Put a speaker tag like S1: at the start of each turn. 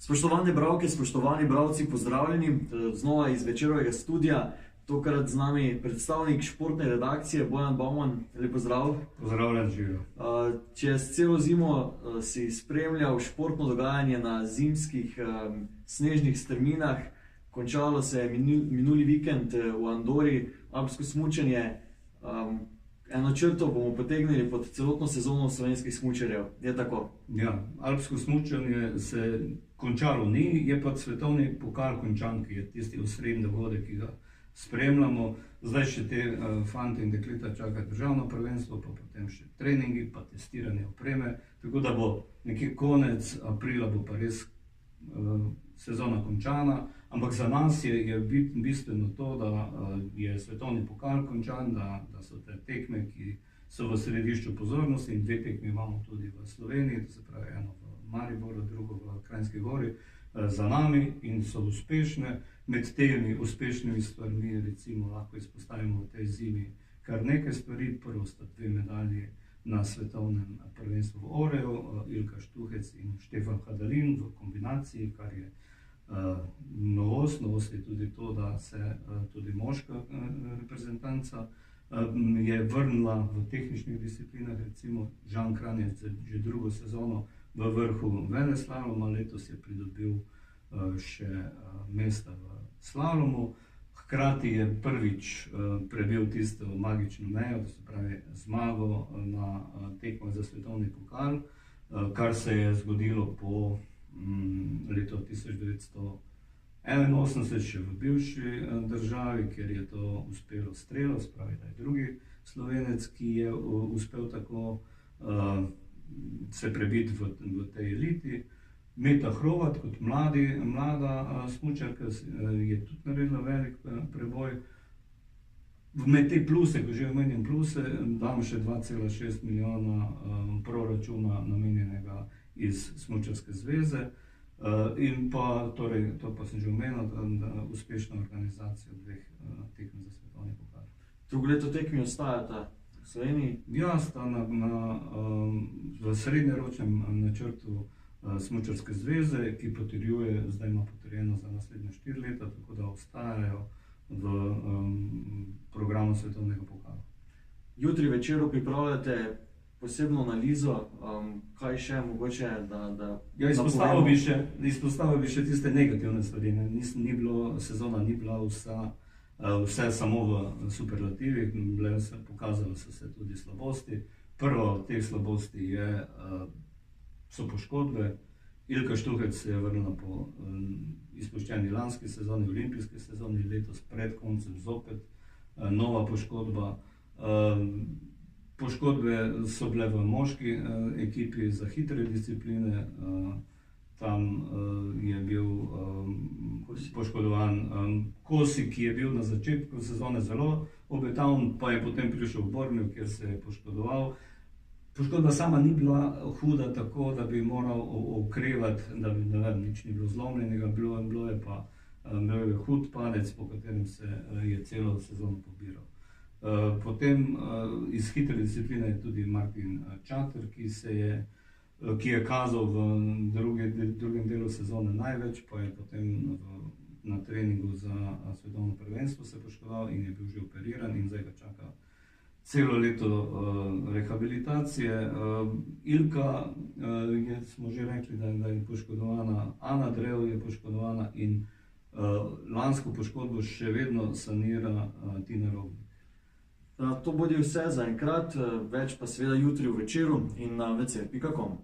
S1: Spoštovane bralke, spoštovani bralci, pozdravljeni znova iz Večerovega studia. Tokrat z nami predstavnik športne redakcije Bojan Bauman. Lep pozdrav.
S2: Pozdravljen, živijo.
S1: Čez celo zimo si spremljal športno dogajanje na zimskih snežnih strminah. Končalo se je minuli vikend v Andori, alpsko smučanje. Eno črto bomo potegnili pod celotno sezono slovenskih smučarjev. Je tako?
S2: Ja, alpsko smučanje se končalo ni, je pa svetovni pokal končan, ki je tisti osrednji dogodek, ki ga spremljamo. Zdaj še te fante in dekleta čaka državno prvenstvo, pa potem še treningi, pa testiranje opreme. Tako da bo nekje konec aprila bo pa res sezona končana. Ampak za nas je bistveno to, da je svetovni pokal končan, da so te tekme, ki so v središču pozornosti, in 2 tekme imamo tudi v Sloveniji, to se pravi eno v Mariboru, drugo v Kranjski Gori, za nami in so uspešne. Med temi uspešnimi stvarmi recimo lahko izpostavimo v tej zimi kar nekaj stvari. Prvo sta 2 medalji na svetovnem prvenstvu v Oreju, Ilka Štuhec in Štefan Hadalin v kombinaciji, kar je novost. Novost je tudi to, da se tudi moška reprezentanca je vrnila v tehničnih disciplinah, recimo Žan Kranjec že drugo sezono v vrhu veleslaloma, letos je pridobil še mesta v slalomu. Hkrati je prvič prebil tisto magično mejo, to se pravi zmago na tekmah za svetovni pokal, kar se je zgodilo po leto 1981 še v bivši državi, kjer je to uspelo Strelo, spravi, da je drugi Slovenec, ki je uspel tako se prebiti v tej eliti. Meta Hrovat kot mlada smučarka je tudi naredila velik preboj. Med te pluse, ko že omenjam pluse, dam še 2,6 milijona proračuna namenjenega iz Smučarske zveze in pa, torej, to pa sem že omenil, da uspešna organizacija 2 tekem za svetovni pokal.
S1: Drugo leto tekmi ostajata v Sloveniji?
S2: Ja, sta v srednjeročnem načrtu Smučarske zveze, ki potrjuje, zdaj ima potrjeno za naslednje 4 leta, tako da ostajajo v programu svetovnega pokala.
S1: Jutri večer pripravljate posebno analizo, kaj še mogoče, da
S2: ja, izpostavil bi še tiste negativne stvari. Sezona ni bila vse samo v superlativih, pokazale so se tudi slabosti. Prva od teh slabosti so poškodbe. Ilka Štuhec se je vrnila po izpuščeni lanski sezoni, olimpijski sezoni, letos pred koncem zopet nova poškodba. Poškodbe so bile v moški ekipi za hitre discipline, tam je bil poškodovan Kosi, ki je bil na začetku sezone zelo obetaven, pa je potem prišel v Bormio, kjer se je poškodoval. Poškodba sama ni bila huda tako, da bi moral okrevati, da bi, nič ni bilo zlomljenega, bilo je pa hud padec, po katerem se je celo sezono pobiral. Potem iz hitre discipline je tudi Martin Čater, ki je kazal v drugem delu sezone največ, pa je potem na treningu za svetovno prvenstvo se poškodoval in je bil že operiran in zdaj ga čaka celo leto rehabilitacije. Ilka, smo že rekli, da je poškodovana, Ana Drev je poškodovana in lansko poškodbo še vedno sanira Tina Robnik.
S1: To bodi vse za enkrat, več pa seveda jutri v Večeru in na večer.com.